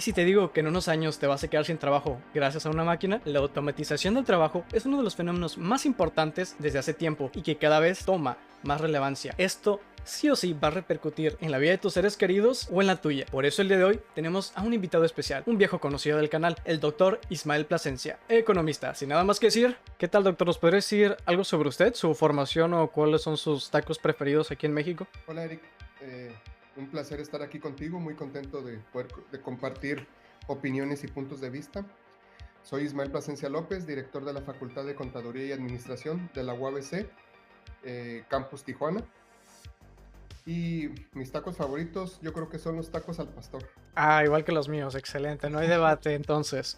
Y si te digo que en unos años te vas a quedar sin trabajo gracias a una máquina, la automatización del trabajo es uno de los fenómenos más importantes desde hace tiempo y que cada vez toma más relevancia. Esto sí o sí va a repercutir en la vida de tus seres queridos o en la tuya. Por eso el día de hoy tenemos a un invitado especial, un viejo conocido del canal, el doctor Ismael Plasencia, economista. Sin nada más que decir, ¿qué tal, doctor? ¿Nos podría decir algo sobre usted, su formación o cuáles son sus tacos preferidos aquí en México? Hola Eric, un placer estar aquí contigo, muy contento de poder compartir opiniones y puntos de vista. Soy Ismael Plasencia López, director de la Facultad de Contaduría y Administración de la UABC, Campus Tijuana. Y mis tacos favoritos yo creo que son los tacos al pastor. Ah, igual que los míos, excelente, no hay debate entonces.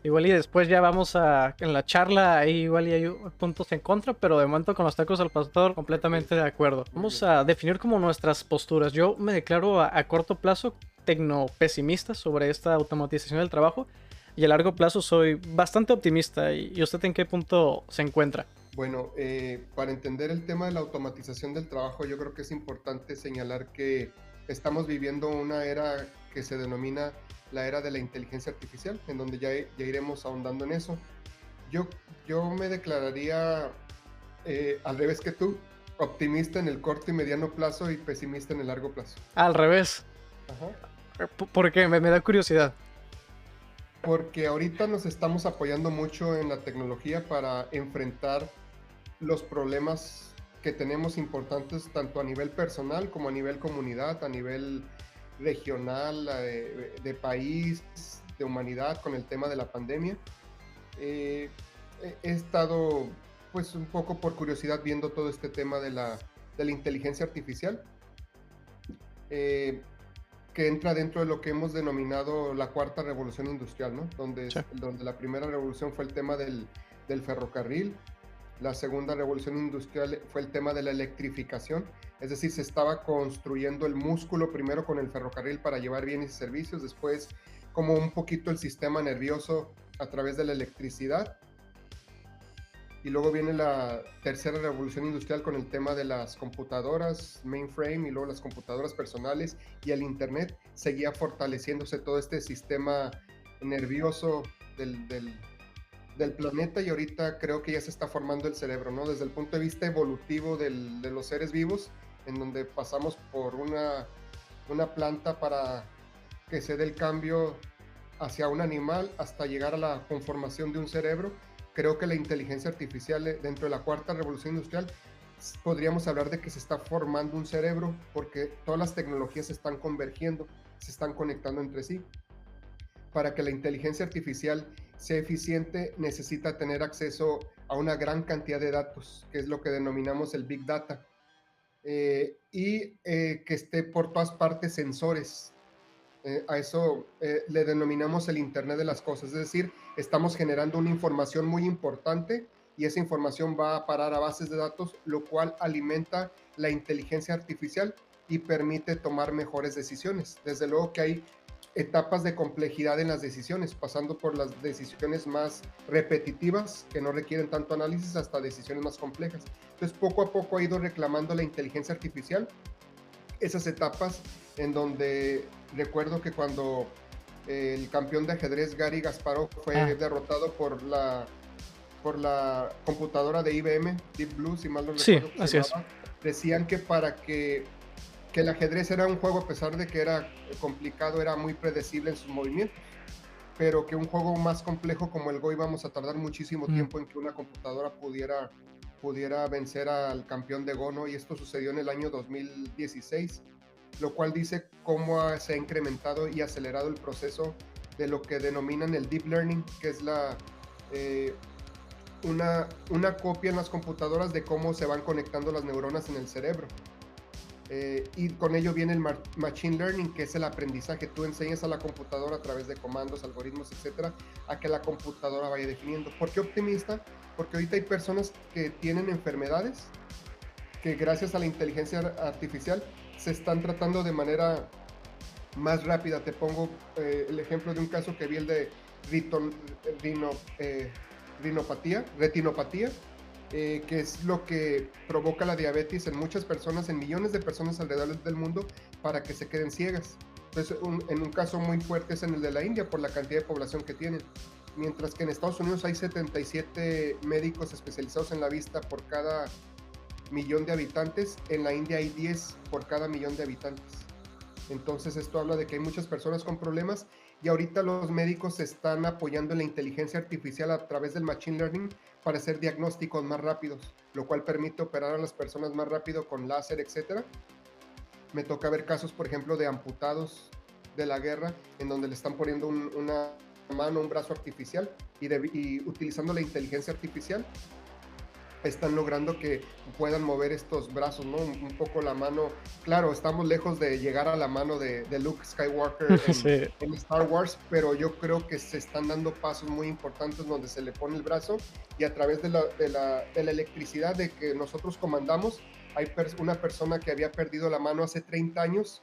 Igual y después ya vamos a, en la charla, ahí igual y hay puntos en contra, pero de momento con los tacos al pastor completamente de acuerdo. Muy Vamos bien. a definir como nuestras posturas. Yo me declaro a corto plazo tecnopesimista sobre esta automatización del trabajo y a largo plazo soy bastante optimista. ¿Y usted en qué punto se encuentra? Bueno, para entender el tema de la automatización del trabajo, yo creo que es importante señalar que estamos viviendo una era que se denomina la era de la inteligencia artificial, en donde ya iremos ahondando en eso. Yo, yo me declararía al revés que tú, optimista en el corto y mediano plazo y pesimista en el largo plazo. Al revés. Ajá. ¿Por qué? Me da curiosidad. Porque ahorita nos estamos apoyando mucho en la tecnología para enfrentar los problemas que tenemos importantes tanto a nivel personal como a nivel comunidad, a nivel regional, de país, de humanidad con el tema de la pandemia. Eh, He estado pues un poco por curiosidad viendo todo este tema de la inteligencia artificial, eh, que entra dentro de lo que hemos denominado la cuarta revolución industrial, ¿no? Sí. Donde la primera revolución fue el tema del ferrocarril, la segunda revolución industrial fue el tema de la electrificación, es decir, se estaba construyendo el músculo primero con el ferrocarril para llevar bienes y servicios, después como un poquito el sistema nervioso a través de la electricidad, y luego viene la tercera revolución industrial con el tema de las computadoras mainframe y luego las computadoras personales y el internet. Seguía fortaleciéndose todo este sistema nervioso del planeta, y ahorita creo que ya se está formando el cerebro, ¿no? Desde el punto de vista evolutivo de los seres vivos, en donde pasamos por una planta para que se dé el cambio hacia un animal hasta llegar a la conformación de un cerebro. Creo que la inteligencia artificial dentro de la cuarta revolución industrial podríamos hablar de que se está formando un cerebro porque todas las tecnologías se están convergiendo, se están conectando entre sí. Para que la inteligencia artificial sea eficiente necesita tener acceso a una gran cantidad de datos, que es lo que denominamos el Big Data, que esté por todas partes sensores. A eso le denominamos el Internet de las Cosas, es decir, estamos generando una información muy importante y esa información va a parar a bases de datos, lo cual alimenta la inteligencia artificial y permite tomar mejores decisiones. Desde luego que hay etapas de complejidad en las decisiones, pasando por las decisiones más repetitivas, que no requieren tanto análisis, hasta decisiones más complejas. Entonces, poco a poco ha ido reclamando la inteligencia artificial esas etapas en donde recuerdo que cuando el campeón de ajedrez Gary Kasparov fue Ah, derrotado por la computadora de IBM, Deep Blue, si mal no sí, recuerdo que se así es. llamaba, decían que para que el ajedrez era un juego, a pesar de que era complicado, era muy predecible en sus movimientos, pero que un juego más complejo como el Go íbamos a tardar muchísimo Mm. tiempo en que una computadora pudiera vencer al campeón de Go, ¿no? Y esto sucedió en el año 2016, lo cual dice cómo se ha incrementado y acelerado el proceso de lo que denominan el deep learning, que es eh, una copia en las computadoras de cómo se van conectando las neuronas en el cerebro. Y con ello viene el machine learning, que es el aprendizaje. Tú enseñas a la computadora a través de comandos, algoritmos, etcétera, a que la computadora vaya definiendo. ¿Por qué optimista? Porque ahorita hay personas que tienen enfermedades que gracias a la inteligencia artificial se están tratando de manera más rápida. Te pongo el ejemplo de un caso que vi, el de rino, retinopatía, que es lo que provoca la diabetes en muchas personas, en millones de personas alrededor del mundo, para que se queden ciegas. Entonces, en un caso muy fuerte es en el de la India por la cantidad de población que tienen. Mientras que en Estados Unidos hay 77 médicos especializados en la vista por cada millón de habitantes, en la India hay 10 por cada millón de habitantes. Entonces esto habla de que hay muchas personas con problemas y ahorita los médicos están apoyando la inteligencia artificial a través del machine learning para hacer diagnósticos más rápidos, lo cual permite operar a las personas más rápido con láser, etcétera. Me toca ver casos, por ejemplo, de amputados de la guerra, en donde le están poniendo una mano, un brazo artificial y utilizando la inteligencia artificial están logrando que puedan mover estos brazos, ¿no? Un poco la mano. Claro, estamos lejos de llegar a la mano de Luke Skywalker Sí. en Star Wars, pero yo creo que se están dando pasos muy importantes donde se le pone el brazo y a través de la electricidad de que nosotros comandamos, hay una persona que había perdido la mano hace 30 años,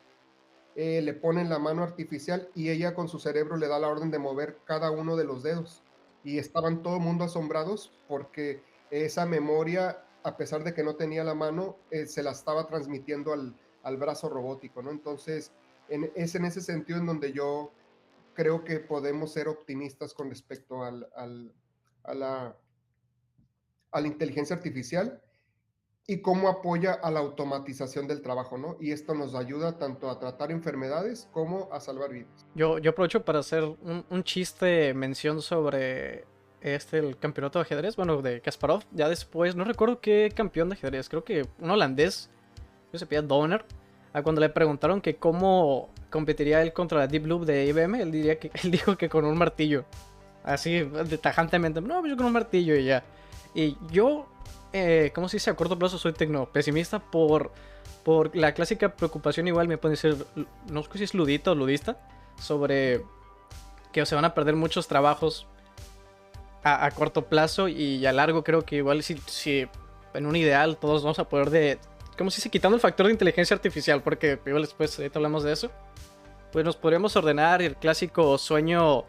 le ponen la mano artificial y ella con su cerebro le da la orden de mover cada uno de los dedos. Y estaban todo el mundo asombrados porque esa memoria, a pesar de que no tenía la mano, se la estaba transmitiendo al brazo robótico, ¿no? Entonces, es en ese sentido en donde yo creo que podemos ser optimistas con respecto a la inteligencia artificial y cómo apoya a la automatización del trabajo, ¿no? Y esto nos ayuda tanto a tratar enfermedades como a salvar vidas. Yo aprovecho para hacer un chiste mención sobre el campeonato de ajedrez, bueno, de Kasparov. Ya después, no recuerdo qué campeón de ajedrez, creo que un holandés, que se pide Donner. A cuando le preguntaron que cómo competiría él contra la Deep Blue de IBM, él dijo que con un martillo. Así, tajantemente, no, yo con un martillo y ya. Y yo, ¿cómo se dice? A corto plazo soy tecno-pesimista por la clásica preocupación, igual me pueden decir, no sé si es ludita o ludista, sobre que se van a perder muchos trabajos a corto plazo y a largo. Creo que igual si en un ideal todos vamos a poder ¿cómo se dice? Quitando el factor de inteligencia artificial, porque igual después ahorita hablamos de eso, pues nos podríamos ordenar el clásico sueño,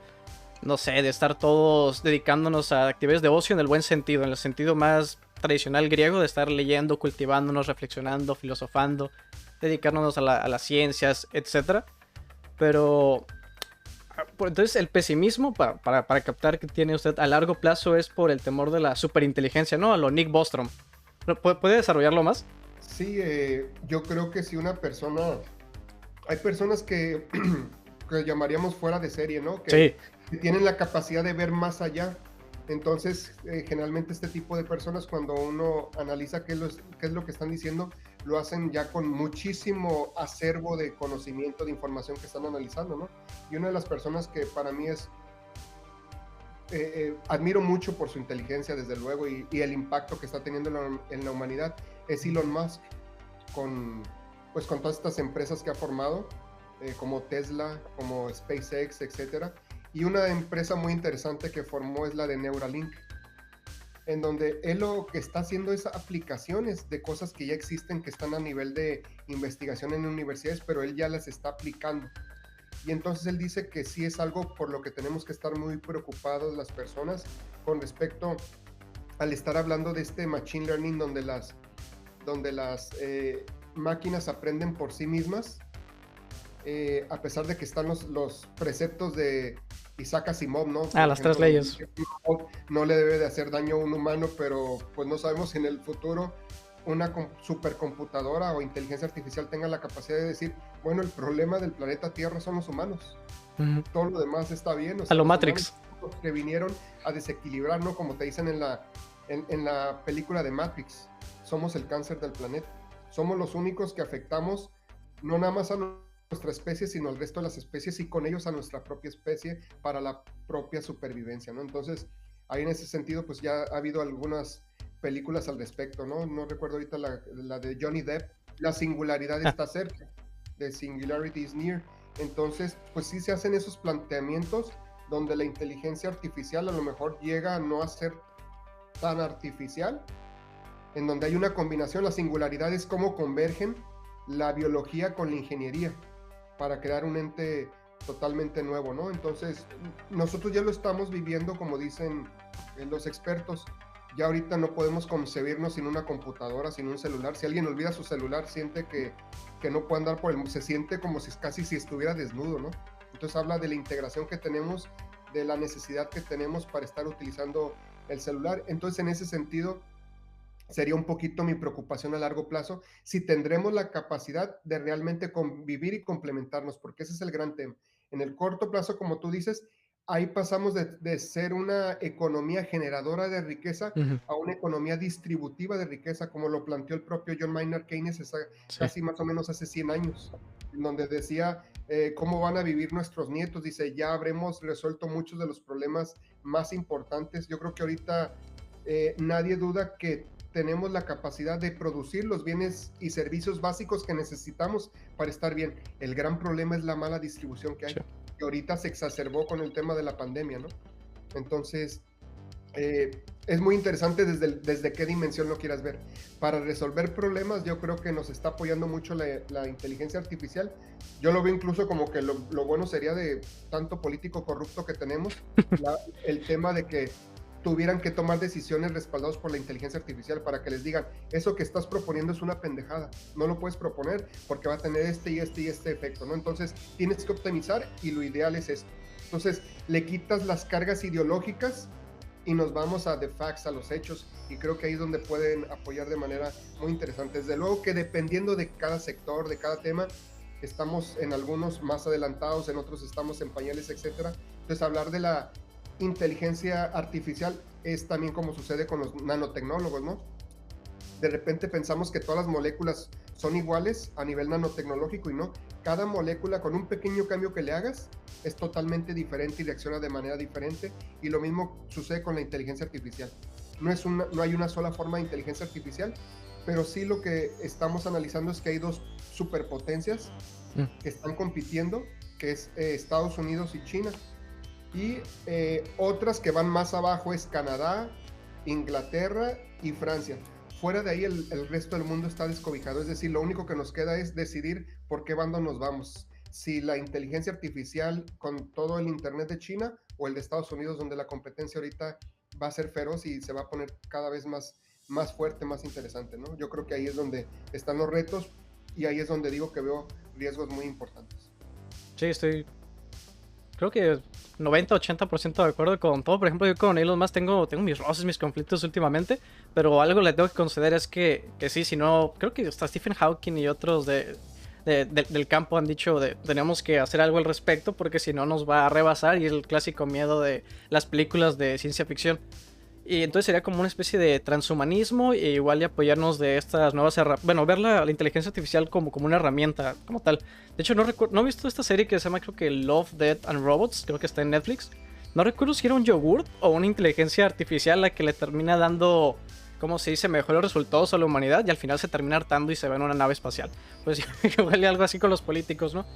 no sé, de estar todos dedicándonos a actividades de ocio en el buen sentido, en el sentido más tradicional griego, de estar leyendo, cultivándonos, reflexionando, filosofando, dedicarnos a las ciencias, etc. Pero entonces el pesimismo, para captar que tiene usted a largo plazo, es por el temor de la superinteligencia, ¿no? A lo Nick Bostrom. ¿Puede desarrollarlo más? Sí, yo creo que si una persona, hay personas que, que llamaríamos fuera de serie, ¿no? Sí. Que tienen la capacidad de ver más allá. Entonces, generalmente este tipo de personas, cuando uno analiza qué es lo que están diciendo, lo hacen ya con muchísimo acervo de conocimiento, de información que están analizando, ¿no? Y una de las personas que para mí admiro mucho por su inteligencia, desde luego, y el impacto que está teniendo en la humanidad, es Elon Musk, con todas estas empresas que ha formado, como Tesla, como SpaceX, etcétera. Y una empresa muy interesante que formó es la de Neuralink, en donde él lo que está haciendo es aplicaciones de cosas que ya existen, que están a nivel de investigación en universidades, pero él ya las está aplicando. Y entonces él dice que sí es algo por lo que tenemos que estar muy preocupados las personas con respecto al estar hablando de este machine learning donde las máquinas aprenden por sí mismas, a pesar de que están los preceptos de Isaac Asimov, ¿no? Por las ejemplo, 3 leyes. No le debe de hacer daño a un humano, pero pues no sabemos si en el futuro una supercomputadora o inteligencia artificial tenga la capacidad de decir, bueno, el problema del planeta Tierra son los humanos. Todo lo demás está bien. O sea, a lo Matrix. Que vinieron a desequilibrar, ¿no? Como te dicen en la película de Matrix, somos el cáncer del planeta. Somos los únicos que afectamos no nada más a nuestra especie, sino al resto de las especies y con ellos a nuestra propia especie para la propia supervivencia, ¿no? Entonces, ahí en ese sentido, pues ya ha habido algunas películas al respecto, ¿no? No recuerdo ahorita la de Johnny Depp, La singularidad está cerca, The Singularity is Near. Entonces, pues sí se hacen esos planteamientos donde la inteligencia artificial a lo mejor llega a no ser tan artificial, en donde hay una combinación. La singularidad es cómo convergen la biología con la ingeniería para crear un ente totalmente nuevo, ¿no? Entonces, nosotros ya lo estamos viviendo, como dicen los expertos. Ya ahorita no podemos concebirnos sin una computadora, sin un celular. Si alguien olvida su celular, siente que no puede andar por el mundo, se siente como si casi si estuviera desnudo, ¿no? Entonces habla de la integración que tenemos, de la necesidad que tenemos para estar utilizando el celular. Entonces, en ese sentido, sería un poquito mi preocupación a largo plazo, si tendremos la capacidad de realmente convivir y complementarnos, porque ese es el gran tema. En el corto plazo, como tú dices, ahí pasamos de ser una economía generadora de riqueza Ujú. a una economía distributiva de riqueza, como lo planteó el propio John Maynard Keynes Sí, casi más o menos hace 100 años, en donde decía cómo van a vivir nuestros nietos. Dice, ya habremos resuelto muchos de los problemas más importantes. Yo creo que ahorita nadie duda que tenemos la capacidad de producir los bienes y servicios básicos que necesitamos para estar bien. El gran problema es la mala distribución que hay, sí. que ahorita se exacerbó con el tema de la pandemia, ¿no? Entonces, es muy interesante desde qué dimensión lo quieras ver. Para resolver problemas, yo creo que nos está apoyando mucho la inteligencia artificial. Yo lo veo incluso como que lo bueno sería de tanto político corrupto que tenemos, el tema de que tuvieran que tomar decisiones respaldados por la inteligencia artificial para que les digan, eso que estás proponiendo es una pendejada, no lo puedes proponer porque va a tener este y este y este efecto, ¿no? Entonces tienes que optimizar y lo ideal es esto. Entonces le quitas las cargas ideológicas y nos vamos a the facts, a los hechos, y creo que ahí es donde pueden apoyar de manera muy interesante. Desde luego que dependiendo de cada sector, de cada tema, estamos en algunos más adelantados, en otros estamos en pañales, etcétera. Entonces hablar de la inteligencia artificial es también como sucede con los nanotecnólogos, ¿no? De repente pensamos que todas las moléculas son iguales a nivel nanotecnológico y no. Cada molécula con un pequeño cambio que le hagas es totalmente diferente y reacciona de manera diferente, y lo mismo sucede con la inteligencia artificial. No hay una sola forma de inteligencia artificial, pero sí lo que estamos analizando es que hay dos superpotencias Mm. que están compitiendo, que es Estados Unidos y China, y otras que van más abajo es Canadá, Inglaterra y Francia. Fuera de ahí el resto del mundo está descobijado, es decir, lo único que nos queda es decidir por qué bando nos vamos, si la inteligencia artificial con todo el internet de China o el de Estados Unidos, donde la competencia ahorita va a ser feroz y se va a poner cada vez más fuerte, más interesante, ¿no? Yo creo que ahí es donde están los retos y ahí es donde digo que veo riesgos muy importantes. Sí, estoy, creo que 90-80% de acuerdo con todo. Por ejemplo, yo con Elon Musk tengo mis roces, mis conflictos últimamente, pero algo le tengo que conceder es que sí, si no, creo que hasta Stephen Hawking y otros del campo han dicho tenemos que hacer algo al respecto porque si no nos va a rebasar, y es el clásico miedo de las películas de ciencia ficción. Y entonces sería como una especie de transhumanismo, e igual y apoyarnos de estas nuevas herramientas. Bueno, ver la inteligencia artificial como una herramienta, como tal. De hecho, no he visto esta serie que se llama, creo que Love, Death and Robots, creo que está en Netflix. No recuerdo si era un yogurt o una inteligencia artificial la que le termina dando, ¿cómo se dice?, mejores resultados a la humanidad, y al final se termina hartando y se ve en una nave espacial. Pues igual y algo así con los políticos, ¿no?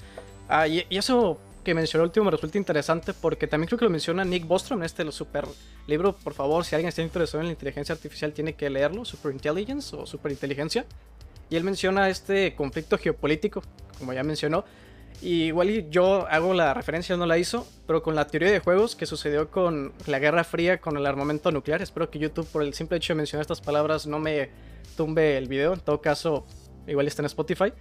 Y eso que mencionó el último me resulta interesante porque también creo que lo menciona Nick Bostrom en este super libro. Por favor, si alguien está interesado en la inteligencia artificial, tiene que leerlo, Superintelligence o Superinteligencia. Y él menciona este conflicto geopolítico, como ya mencionó. Y igual y yo hago la referencia, no la hizo, pero con la teoría de juegos que sucedió con la Guerra Fría, con el armamento nuclear. Espero que YouTube, por el simple hecho de mencionar estas palabras, no me tumbe el video. En todo caso, igual está en Spotify.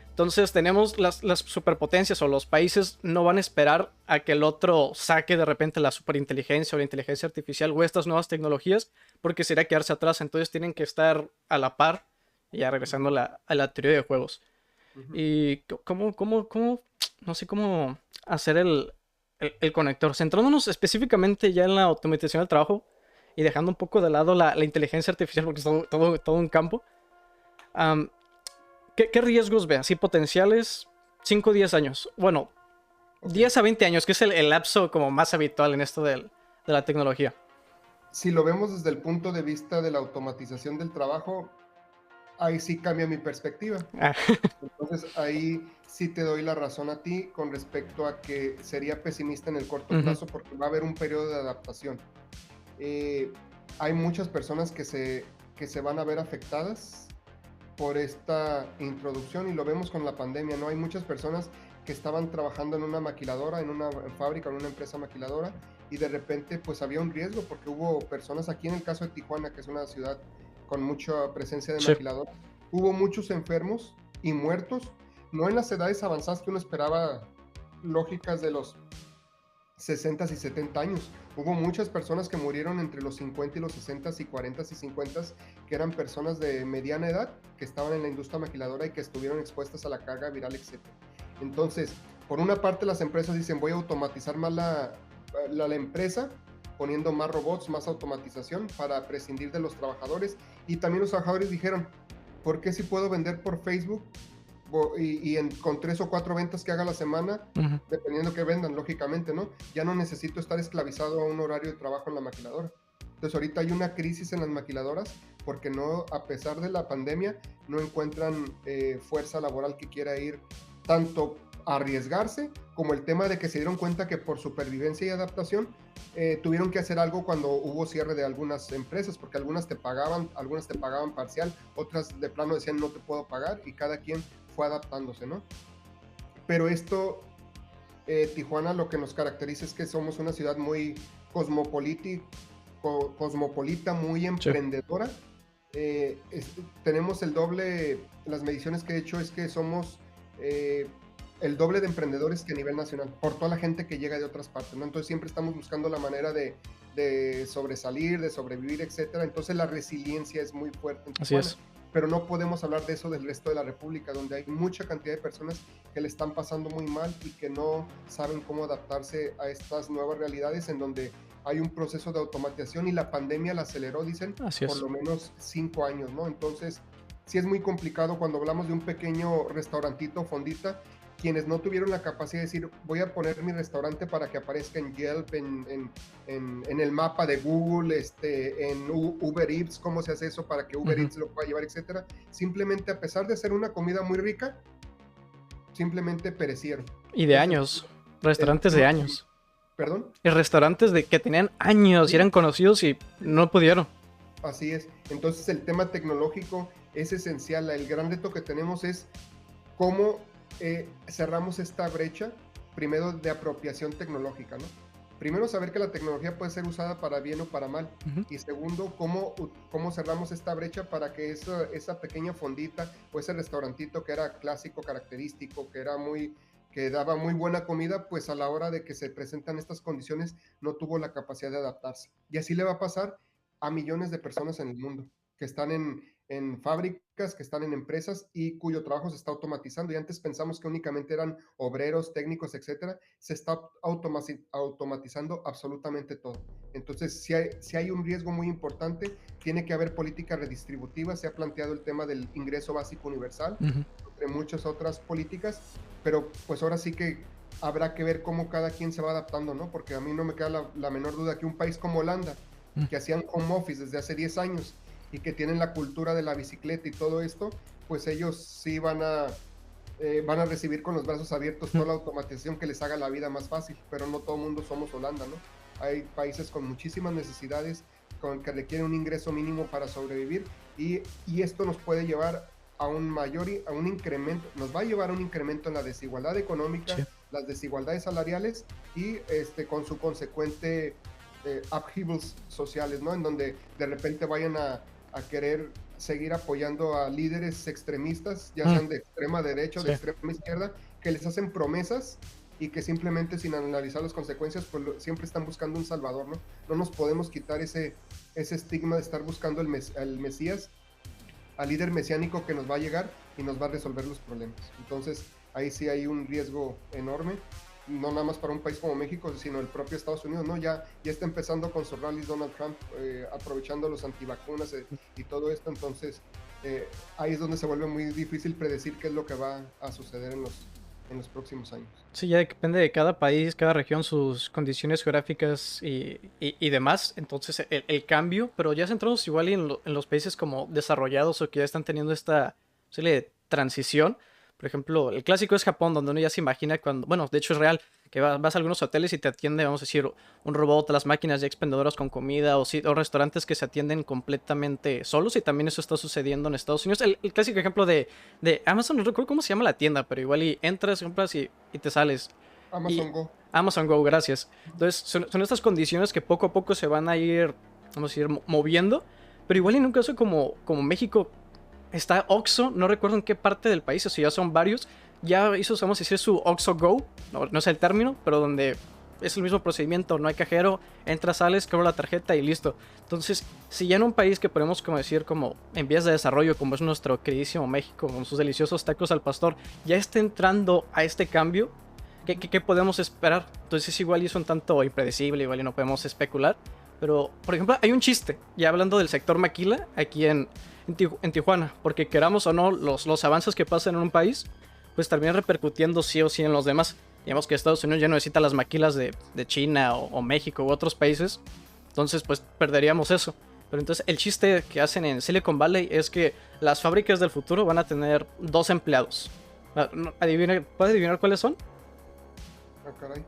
Entonces tenemos las superpotencias, o los países no van a esperar a que el otro saque de repente la superinteligencia o la inteligencia artificial o estas nuevas tecnologías, porque sería quedarse atrás. Entonces tienen que estar a la par, ya regresando a la teoría de juegos. Uh-huh. Y no sé cómo hacer el conector. Centrándonos específicamente ya en la automatización del trabajo y dejando un poco de lado la inteligencia artificial, porque es todo un campo. Um, ¿Qué riesgos ve? Así potenciales 5 o 10 años. Bueno, Okay. 10 a 20 años, que es el lapso como más habitual en esto de la tecnología. Si lo vemos desde el punto de vista de la automatización del trabajo, ahí sí cambia mi perspectiva. Ah, Entonces ahí sí te doy la razón a ti con respecto a que sería pesimista en el corto ujú, plazo porque va a haber un periodo de adaptación. Hay muchas personas que se van a ver afectadas por esta introducción y lo vemos con la pandemia, ¿no? Hay muchas personas que estaban trabajando en una maquiladora, en una fábrica, en una empresa maquiladora, y de repente pues había un riesgo porque hubo personas aquí en el caso de Tijuana, que es una ciudad con mucha presencia de Sí. maquiladoras, hubo muchos enfermos y muertos, no en las edades avanzadas que uno esperaba, lógicas de los 60 y 70 años. Hubo muchas personas que murieron entre los 50 y los 60 y 40 y 50, que eran personas de mediana edad, que estaban en la industria maquiladora y que estuvieron expuestas a la carga viral, etc. Entonces, por una parte las empresas dicen, voy a automatizar más la empresa, poniendo más robots, más automatización para prescindir de los trabajadores. Y también los trabajadores dijeron, ¿por qué si puedo vender por Facebook con 3 o 4 ventas que haga la semana, Ujú. dependiendo que vendan, lógicamente, ¿no? Ya no necesito estar esclavizado a un horario de trabajo en la maquiladora. Entonces ahorita hay una crisis en las maquiladoras porque no, a pesar de la pandemia, no encuentran fuerza laboral que quiera ir tanto a arriesgarse, como el tema de que se dieron cuenta que por supervivencia y adaptación tuvieron que hacer algo cuando hubo cierre de algunas empresas, porque algunas te pagaban parcial, otras de plano decían no te puedo pagar, y cada quien fue adaptándose, ¿no? Pero esto, Tijuana, lo que nos caracteriza es que somos una ciudad muy cosmopolita, muy Sí. emprendedora. Tenemos el doble, las mediciones que he hecho es que somos el doble de emprendedores que a nivel nacional, por toda la gente que llega de otras partes, ¿no? Entonces siempre estamos buscando la manera de sobresalir, de sobrevivir, etcétera. Entonces la resiliencia es muy fuerte en Así Tijuana. es. Pero no podemos hablar de eso del resto de la República, donde hay mucha cantidad de personas que le están pasando muy mal y que no saben cómo adaptarse a estas nuevas realidades en donde hay un proceso de automatización y la pandemia la aceleró, dicen, Así por es. lo menos 5 años, ¿no? Entonces, sí es muy complicado cuando hablamos de un pequeño restaurantito, fondita, quienes no tuvieron la capacidad de decir, voy a poner mi restaurante para que aparezca en Yelp, en el mapa de Google, en Uber Eats, cómo se hace eso para que Uber Ujú. Eats lo pueda llevar, etcétera. Simplemente, a pesar de ser una comida muy rica, simplemente perecieron. Y de Entonces, años. el Restaurantes de tema, años. perdón, Y restaurantes de que tenían años y sí, eran conocidos y no pudieron. así es. Entonces, el tema tecnológico es esencial. El gran reto que tenemos es cómo cerramos esta brecha, primero de apropiación tecnológica, ¿no? Primero, saber que la tecnología puede ser usada para bien o para mal. Ujú. Y segundo, cómo cerramos esta brecha para que esa pequeña fondita o ese restaurantito que era clásico, característico, que daba muy buena comida, pues a la hora de que se presentan estas condiciones no tuvo la capacidad de adaptarse. Y así le va a pasar a millones de personas en el mundo que están en fábricas, que están en empresas y cuyo trabajo se está automatizando. Y antes pensamos que únicamente eran obreros, técnicos, etcétera. Se está automatizando absolutamente todo. Entonces, si hay un riesgo muy importante, tiene que haber política redistributiva. Se ha planteado el tema del ingreso básico universal, Ujú. entre muchas otras políticas, pero pues ahora sí que habrá que ver cómo cada quien se va adaptando, ¿no? Porque a mí no me queda la menor duda que un país como Holanda, Mm. que hacían home office desde hace 10 años y que tienen la cultura de la bicicleta y todo esto, pues ellos sí van a recibir con los brazos abiertos Mm. toda la automatización que les haga la vida más fácil, pero no todo el mundo somos Holanda, ¿no? Hay países con muchísimas necesidades, con que requieren un ingreso mínimo para sobrevivir y esto nos puede llevar a a un incremento, nos va a llevar a un incremento en la desigualdad económica, Sí. las desigualdades salariales y con su consecuente upheavals sociales, ¿no? En donde de repente vayan a querer seguir apoyando a líderes extremistas, ya Mm. sean de extrema derecha o de Sí. extrema izquierda, que les hacen promesas y que simplemente sin analizar las consecuencias, pues siempre están buscando un salvador, ¿no? No nos podemos quitar ese estigma de estar buscando al Mesías, al líder mesiánico que nos va a llegar y nos va a resolver los problemas. Entonces, ahí sí hay un riesgo enorme, no nada más para un país como México, sino el propio Estados Unidos, ¿no? Ya está empezando con sus rallies Donald Trump, aprovechando los antivacunas y todo esto, entonces ahí es donde se vuelve muy difícil predecir qué es lo que va a suceder en los próximos años. Sí, ya depende de cada país, cada región, sus condiciones geográficas y demás. Entonces, el cambio, pero ya centrados igual en los países como desarrollados o que ya están teniendo esta posible transición. Por ejemplo, el clásico es Japón, donde uno ya se imagina cuando, bueno, de hecho es real, que vas a algunos hoteles y te atiende, vamos a decir, un robot, las máquinas ya expendedoras con comida o restaurantes que se atienden completamente solos y también eso está sucediendo en Estados Unidos. El clásico ejemplo de Amazon, no recuerdo cómo se llama la tienda, pero igual y entras, compras y te sales. Y Amazon Go. Amazon Go, gracias. Entonces, son estas condiciones que poco a poco se van a ir, vamos a ir moviendo, pero igual en un caso como México, está Oxxo, no recuerdo en qué parte del país, o sea, ya son varios, ya hizo, vamos a decir, su Oxxo Go, no sé el término, pero donde es el mismo procedimiento, no hay cajero, entras, sales, cobro la tarjeta y listo. Entonces, si ya en un país que podemos como decir como en vías de desarrollo, como es nuestro queridísimo México, con sus deliciosos tacos al pastor, ya está entrando a este cambio, ¿qué podemos esperar? Entonces es igual y es un tanto impredecible, igual y no podemos especular. Pero, por ejemplo, hay un chiste, ya hablando del sector maquila, aquí en Tijuana, porque queramos o no, los avances que pasan en un país, pues terminan repercutiendo sí o sí en los demás. Digamos que Estados Unidos ya no necesita las maquilas de China o México u otros países, entonces pues perderíamos eso. Pero entonces el chiste que hacen en Silicon Valley es que las fábricas del futuro van a tener 2 empleados. ¿Puedes adivinar cuáles son? Ah, caray.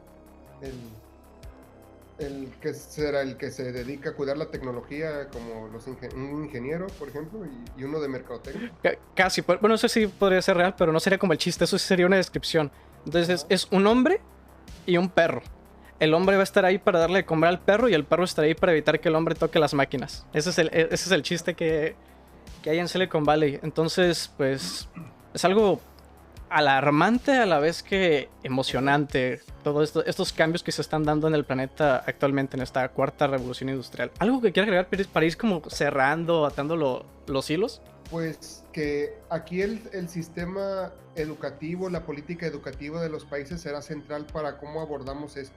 El que será el que se dedica a cuidar la tecnología, como un ingeniero, por ejemplo, y uno de mercadotecnia. Casi, bueno, eso sí podría ser real, pero no sería como el chiste, eso sí sería una descripción. Entonces es un hombre y un perro. El hombre va a estar ahí para darle de comer al perro y el perro estará ahí para evitar que el hombre toque las máquinas. Ese es el chiste que hay en Silicon Valley. Entonces, pues, es algo alarmante a la vez que emocionante. Todos estos cambios que se están dando en el planeta actualmente en esta cuarta revolución industrial. ¿Algo que quieras agregar, Pérez, para ir como cerrando, atando los hilos? Pues que aquí el sistema educativo, la política educativa de los países será central para cómo abordamos esto,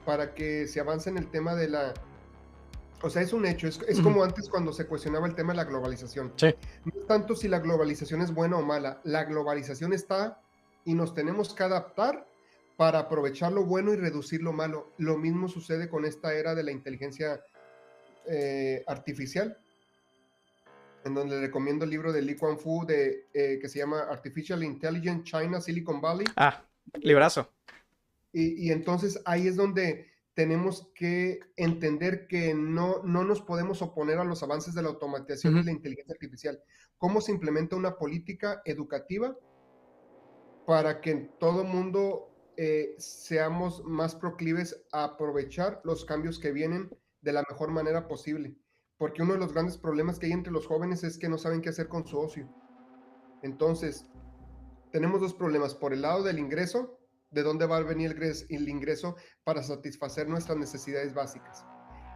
para que se avance en el tema de la... O sea, es un hecho, es como antes cuando se cuestionaba el tema de la globalización. Sí. No es tanto si la globalización es buena o mala, la globalización está y nos tenemos que adaptar para aprovechar lo bueno y reducir lo malo. Lo mismo sucede con esta era de la inteligencia artificial, en donde le recomiendo el libro de Li Kuan-fu que se llama Artificial Intelligence China, Silicon Valley. Librazo. Y entonces ahí es donde tenemos que entender que no nos podemos oponer a los avances de la automatización y la inteligencia artificial. ¿Cómo se implementa una política educativa para que en todo mundo seamos más proclives a aprovechar los cambios que vienen de la mejor manera posible? Porque uno de los grandes problemas que hay entre los jóvenes es que no saben qué hacer con su ocio. Entonces, tenemos 2 problemas. Por el lado del ingreso, ¿de dónde va a venir el ingreso para satisfacer nuestras necesidades básicas?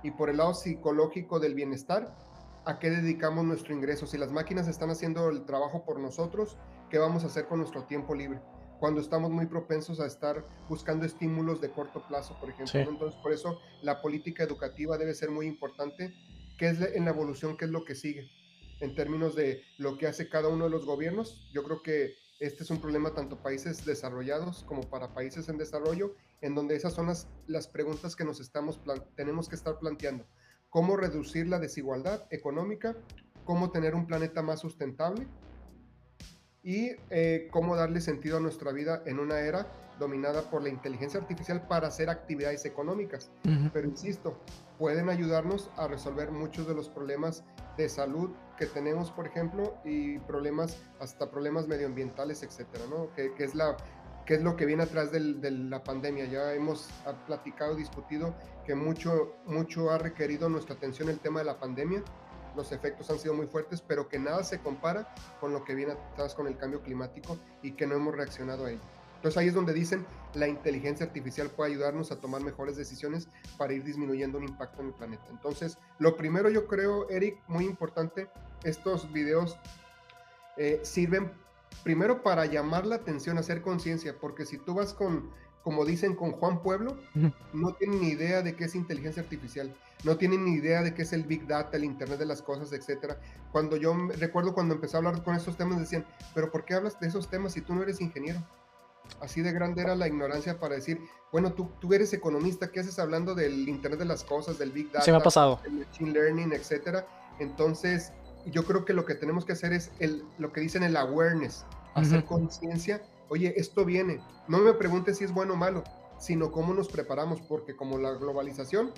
Y por el lado psicológico del bienestar, ¿a qué dedicamos nuestro ingreso? Si las máquinas están haciendo el trabajo por nosotros, ¿qué vamos a hacer con nuestro tiempo libre? Cuando estamos muy propensos a estar buscando estímulos de corto plazo, por ejemplo. Sí. ¿No? Entonces, por eso la política educativa debe ser muy importante. ¿Qué es en la evolución? ¿Qué es lo que sigue? En términos de lo que hace cada uno de los gobiernos, yo creo que este es un problema tanto países desarrollados como para países en desarrollo, en donde esas son las preguntas que tenemos que estar planteando. ¿Cómo reducir la desigualdad económica? ¿Cómo tener un planeta más sustentable? Y cómo darle sentido a nuestra vida en una era dominada por la inteligencia artificial para hacer actividades económicas. Pero insisto, pueden ayudarnos a resolver muchos de los problemas de salud que tenemos, por ejemplo, y hasta problemas medioambientales, etcétera, ¿no? Que es lo que viene atrás de la pandemia. Ya hemos platicado, discutido que mucho ha requerido nuestra atención el tema de la pandemia. Los efectos han sido muy fuertes, pero que nada se compara con lo que viene atrás con el cambio climático y que no hemos reaccionado a ello. Entonces ahí es donde dicen la inteligencia artificial puede ayudarnos a tomar mejores decisiones para ir disminuyendo un impacto en el planeta. Entonces, lo primero yo creo, Eric, muy importante, estos videos sirven primero para llamar la atención, hacer conciencia, porque si tú vas como dicen, con Juan Pueblo, no tienen ni idea de qué es inteligencia artificial, no tienen ni idea de qué es el Big Data, el Internet de las cosas, etcétera. Recuerdo cuando empecé a hablar con estos temas, decían, pero ¿por qué hablas de esos temas si tú no eres ingeniero? Así de grande era la ignorancia para decir, bueno, tú eres economista, ¿qué haces hablando del Internet de las cosas, del Big Data, Se me ha pasado. del Machine Learning, etcétera? Entonces, yo creo que lo que tenemos que hacer es lo que dicen el awareness, hacer conciencia. Oye, esto viene. No me preguntes si es bueno o malo. sino cómo nos preparamos, porque como la globalización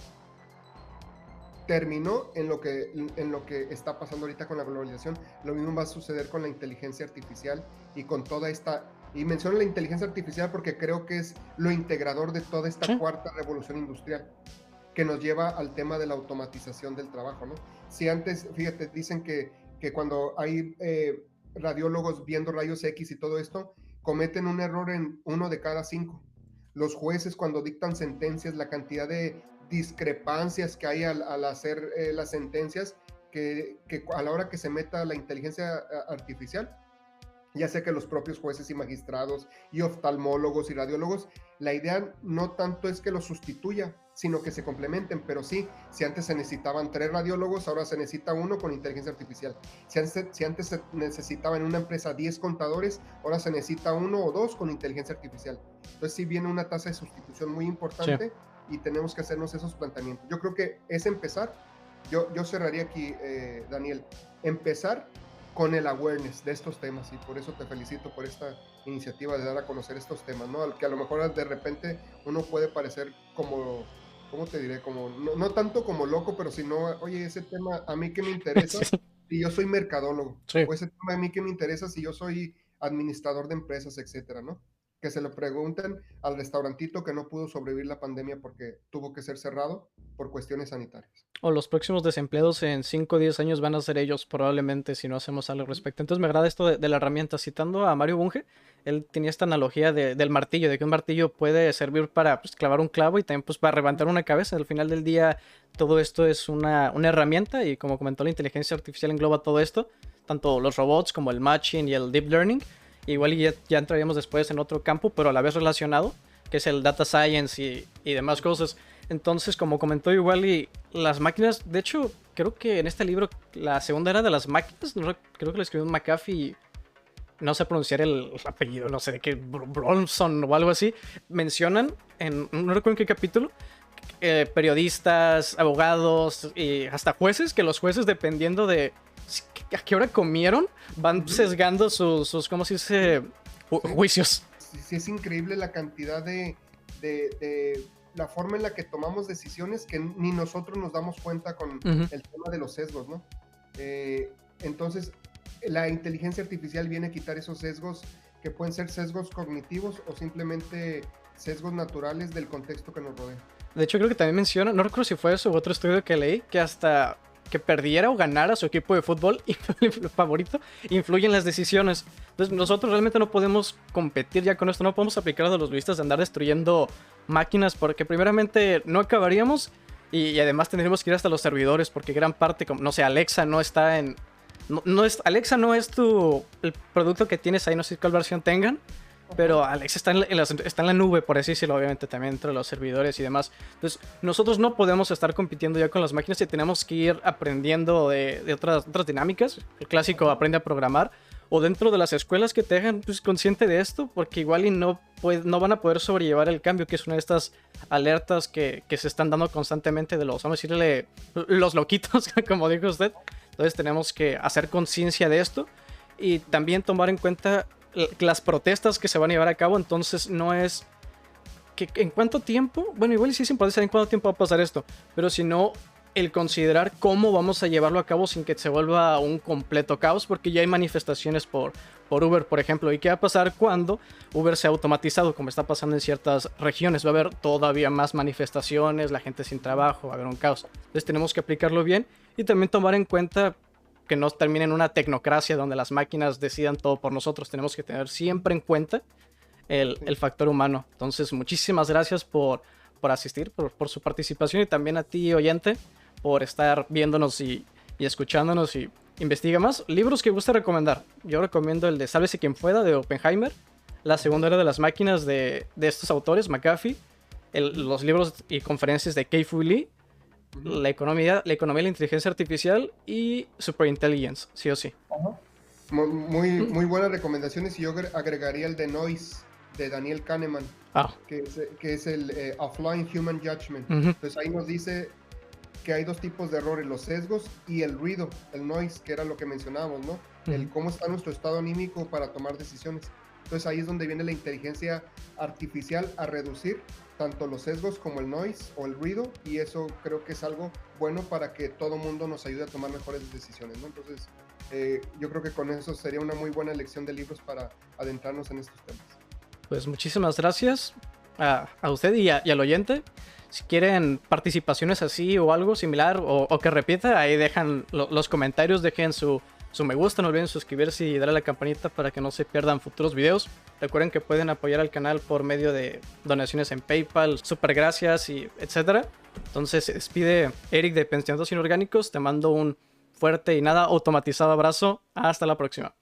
terminó en lo que está pasando ahorita con la globalización, lo mismo va a suceder con la inteligencia artificial y con toda esta, y menciono la inteligencia artificial porque creo que es lo integrador de toda esta Sí. cuarta revolución industrial que nos lleva al tema de la automatización del trabajo, ¿no? Si antes, fíjate, dicen que cuando hay radiólogos viendo rayos X y todo esto, cometen un error en 1 de cada 5. Los jueces cuando dictan sentencias, la cantidad de discrepancias que hay al hacer las sentencias, que a la hora que se meta la inteligencia artificial, ya sea que los propios jueces y magistrados y oftalmólogos y radiólogos, la idea no tanto es que los sustituya, sino que se complementen, pero sí, si antes se necesitaban 3 radiólogos, ahora se necesita 1 con inteligencia artificial. Si antes se necesitaba en una empresa 10 contadores, ahora se necesita 1 o 2 con inteligencia artificial. Entonces sí viene una tasa de sustitución muy importante, sí, y tenemos que hacernos esos planteamientos. Yo creo que es empezar, yo cerraría aquí, Daniel, empezar con el awareness de estos temas, y por eso te felicito por esta iniciativa de dar a conocer estos temas, ¿no? Que a lo mejor de repente uno puede parecer como, ¿cómo te diré? Como, no tanto como loco, pero si no, oye, ese tema a mí que me interesa, Sí. si yo soy mercadólogo, Sí. o ese tema a mí que me interesa si yo soy administrador de empresas, etcétera, ¿no? Que se lo pregunten al restaurantito que no pudo sobrevivir la pandemia porque tuvo que ser cerrado por cuestiones sanitarias. O los próximos desempleados en 5 o 10 años van a ser ellos, probablemente, si no hacemos algo al respecto. Entonces me agrada esto de la herramienta. Citando a Mario Bunge, él tenía esta analogía del martillo, de que un martillo puede servir para pues, clavar un clavo y también pues, para levantar una cabeza. Al final del día, todo esto es una herramienta y como comentó, la inteligencia artificial engloba todo esto, tanto los robots como el matching y el deep learning. Igual ya entraríamos después en otro campo, pero a la vez relacionado, que es el data science y demás cosas. Entonces, como comentó igual, y las máquinas, de hecho, creo que en este libro, la segunda era de las máquinas, no, creo que lo escribió McAfee, no sé pronunciar el apellido, no sé de qué, Bronson o algo así, mencionan, no recuerdo en qué capítulo, periodistas, abogados y hasta jueces, que los jueces, dependiendo de a qué hora comieron, van sesgando sus ¿cómo se dice? Juicios. Sí, es increíble la cantidad de la forma en la que tomamos decisiones que ni nosotros nos damos cuenta con el tema de los sesgos, ¿no? Entonces, la inteligencia artificial viene a quitar esos sesgos que pueden ser sesgos cognitivos o simplemente sesgos naturales del contexto que nos rodea. De hecho, creo que también menciona, no recuerdo si fue eso u otro estudio que leí, que hasta que perdiera o ganara su equipo de fútbol favorito influye en las decisiones. Entonces nosotros realmente no podemos competir ya con esto, no podemos aplicar a los listas de andar destruyendo máquinas porque primeramente no acabaríamos y además tendríamos que ir hasta los servidores porque gran parte, como, no sé, Alexa no está en... Alexa no es el producto que tienes ahí, no sé cuál versión tengan, pero Alexa está en la nube, por así decirlo, obviamente también entre los servidores y demás. Entonces, nosotros no podemos estar compitiendo ya con las máquinas y tenemos que ir aprendiendo de otras dinámicas. El clásico aprende a programar. O dentro de las escuelas que te dejan pues, consciente de esto, porque igual y no van a poder sobrellevar el cambio, que es una de estas alertas que se están dando constantemente de los, vamos a decirle, los loquitos, como dijo usted. Entonces tenemos que hacer conciencia de esto y también tomar en cuenta las protestas que se van a llevar a cabo. Entonces no es que en cuánto tiempo, bueno, igual sí es importante saber en cuánto tiempo va a pasar esto, pero si no, el considerar cómo vamos a llevarlo a cabo sin que se vuelva un completo caos, porque ya hay manifestaciones por Uber, por ejemplo. ¿Y qué va a pasar cuando Uber sea automatizado, como está pasando en ciertas regiones? Va a haber todavía más manifestaciones, la gente sin trabajo, va a haber un caos. Entonces tenemos que aplicarlo bien y también tomar en cuenta que no termine en una tecnocracia donde las máquinas decidan todo por nosotros. Tenemos que tener siempre en cuenta el factor humano. Entonces, muchísimas gracias por asistir, por su participación y también a ti, oyente, por estar viéndonos y escuchándonos y investiga más. Libros que gusta recomendar. Yo recomiendo el de Sálvese quien pueda de Oppenheimer, la segunda era de las máquinas de estos autores, McAfee, los libros y conferencias de Kei-Fu Lee, la economía de la inteligencia artificial y Superintelligence, sí o sí. Muy buenas recomendaciones y yo agregaría el de Noise de Daniel Kahneman, que es el Offline Human Judgment. Entonces ahí nos dice que hay dos tipos de errores, los sesgos y el ruido, el noise, que era lo que mencionábamos, ¿no? El cómo está nuestro estado anímico para tomar decisiones. Entonces ahí es donde viene la inteligencia artificial a reducir tanto los sesgos como el noise o el ruido, y eso creo que es algo bueno para que todo mundo nos ayude a tomar mejores decisiones, ¿no? Entonces, yo creo que con eso sería una muy buena elección de libros para adentrarnos en estos temas. Pues muchísimas gracias a usted y al oyente. Si quieren participaciones así o algo similar o que repita, ahí dejan los comentarios, dejen su me gusta, no olviden suscribirse y darle a la campanita para que no se pierdan futuros videos. Recuerden que pueden apoyar al canal por medio de donaciones en PayPal, super gracias y etcétera. Entonces se despide Eric de Pensamientos Inorgánicos. Te mando un fuerte y nada automatizado abrazo. Hasta la próxima.